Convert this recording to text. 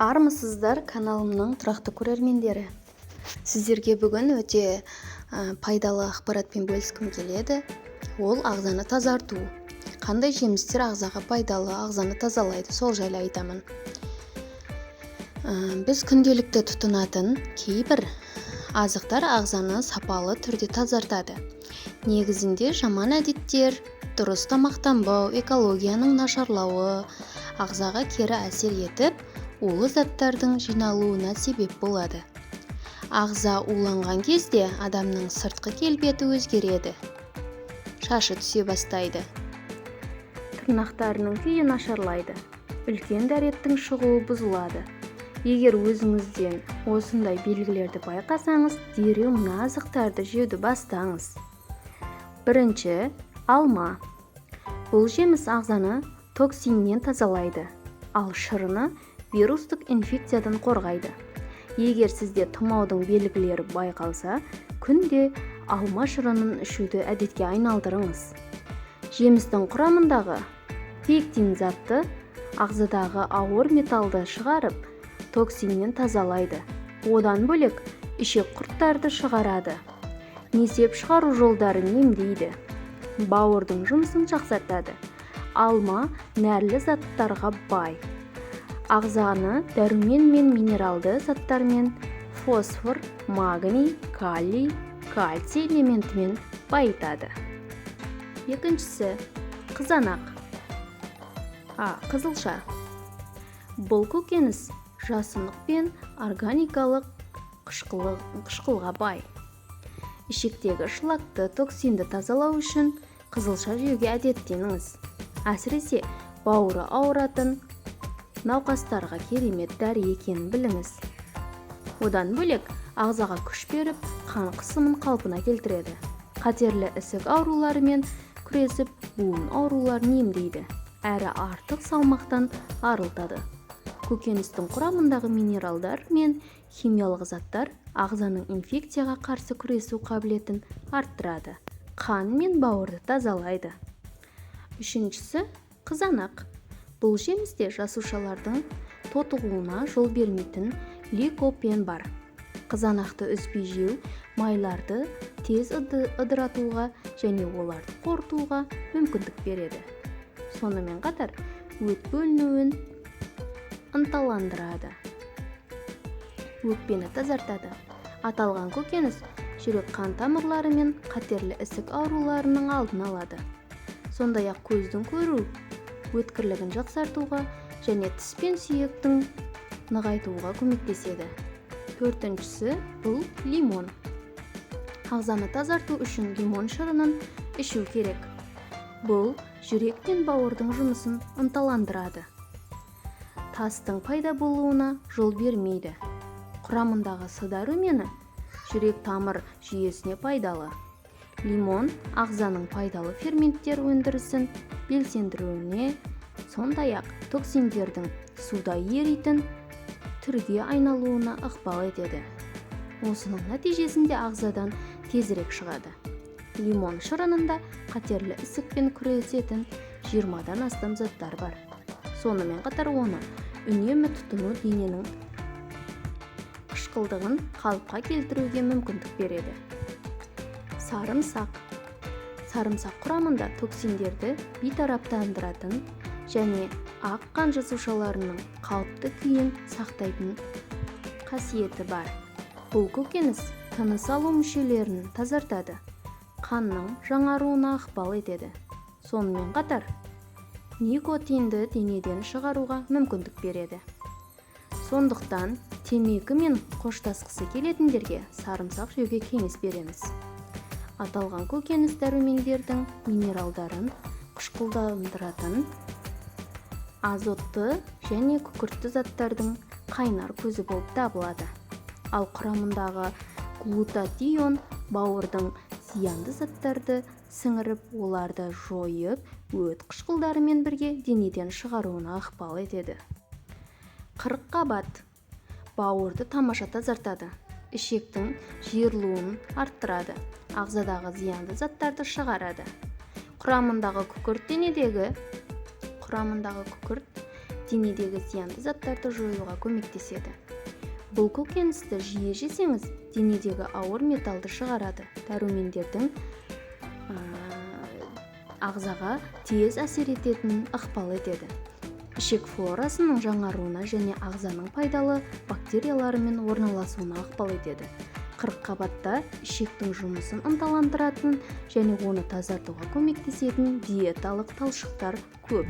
Армысыздар каналымның тұрақты көрермендері. Сіздерге бүгін өте пайдалы ақпаратпен бөліскім келеді. Ол ағзаны тазарту. Қандай жемістер ағзаға пайдалы, ағзаны тазалайды, сол жайлы айтамын. Біз күнделікті тұтынатын кейбір азықтар ағзаны сапалы түрде тазартады. Негізінде жаман әдеттер, дұрыс тамақтанбау, экологияның нашарлауы ағзаға кері әсер етіп, улы заттардың жиналуына себеп болады. Ағза уланған кезде адамның сыртқы келбеті өзгереді. Шашы түсе бастайды. Тырнақтарының күйі нашарлайды. Үлкен дәреттің шығуы бұзылады. Егер өзіңізден осындай белгілерді байқасаңыз, дереу мына азықтарды жеуді бастаңыз. Бірінші, алма. Бұл жеміс ағзаны токсиннен тазалайды, ал шырыны вирустық инфекциядан қорғайды. Егер сізде тұмаудың белгілері байқалса, күнде алма шырынын ішуді әдетке айналдырыңыз. Жемістің құрамындағы пектин затты ағзадағы ауыр металды шығарып, токсиннен тазалайды. Одан бөлек ішек құрттарды шығарады. Несеп шығару жолдарын емдейді. Бауырдың жұмысын жақсартады. Алма нәрлі заттарға бай. Ағзаны дәрумен мен минералды заттармен, фосфор, магний, калий, кальций элементімен байытады. Екіншісі, қызанақ. Қызылша. Бұл көкөніс жасындық пен органикалық қышқылға бай. Ішектегі шлакты, токсинді тазалау үшін қызылша жеуге әдеттеніңіз. Әсіресе бауыры ауыратын науқастарға керемет дәрі екенін біліңіз. Одан бөлек ағзаға күш беріп, қан қысымын қалпына келтіреді. Қатерлі ісік ауруларымен күресіп, буын ауруларын емдейді. Әрі артық салмақтан арылтады. Көкөністің құрамындағы минералдар мен химиялық заттар ағзаның инфекцияға қарсы күресу қабілетін арттырады. Қан мен бауырды тазалайды. Үшіншісі, қызанақ. Бұл жемісте жасушалардың тотығуына жол бермейтін ликопен бар. Қызанақты үзбей жеу майларды тез ыдыратуға және оларды қорытуға мүмкіндік береді. Сонымен қатар өт бөлінуін ынталандырады. Өкпені тазартады. Аталған көкөніс жүрек қан тамырлары мен қатерлі ісік ауруларының алдын алады. Сондай-ақ көздің көру өткірлігін жақсартуға және тіс пен сүйектің нығайтуға көмектеседі. Төртіншісі, бұл лимон. Ағзаны тазарту үшін лимон шырынын ішу керек. Бұл жүрек пен бауырдың жұмысын ынталандырады. Тастың пайда болуына жол бермейді. Құрамындағы С дәрумені жүрек тамыр жүйесіне пайдалы. Лимон ағзаның пайдалы ферменттер өндірісін белсендіруіне, сондай-ақ токсиндердің суда еритін түрге айналуына ықпал етеді. Осының нәтижесінде ағзадан тезірек шығады. Лимон шырынында қатерлі ісікпен күресетін 20-дан астам заттар бар. Сонымен қатар оны үнемі тұтыну дененің қышқылдығын қалыпқа келтіруге мүмкіндік береді. Сарымсақ. Сарымсақ құрамында токсиндерді бейтараптандыратын және ақ қан жасушаларының қалыпты күйін сақтайтын қасиеті бар. Бұл көкөніс тыныс алу мүшелерін тазартады, қанның жаңаруына ықпал етеді. Сонымен қатар никотинді денеден шығаруға мүмкіндік береді. Сондықтан темекі мен қоштасқысы келетіндерге сарымсақ жеуге кеңес береміз. Аталған көкөніс дәрумендердің минералдарын қышқылдандыратын, азотты және күкіртті заттардың қайнар көзі болып табылады. Ал құрамындағы глутатион бауырдың зиянды заттарды сіңіріп, оларды жойып, өт қышқылдарымен бірге денеден шығаруына ықпал етеді. Қырыққабат. Бауырды тамаша тазартады. Ішектің жиырылуын арттырады. Ағзадағы зиянды заттарды шығарады. Құрамындағы күкірт денедегі зиянды заттарды жоюға көмектеседі. Бұл көкөністі жиі жесеңіз, денедегі ауыр металды шығарады. Дәрумендердің ағзаға тез әсер ететінін ықпал етеді. Ішек флорасының жаңаруына және ағзаның пайдалы бактерияларымен орналасуына ықпал етеді. Қырыққабатта ішектің жұмысын ынталандыратын және оны тазартуға көмектесетін диеталық талшықтар көп.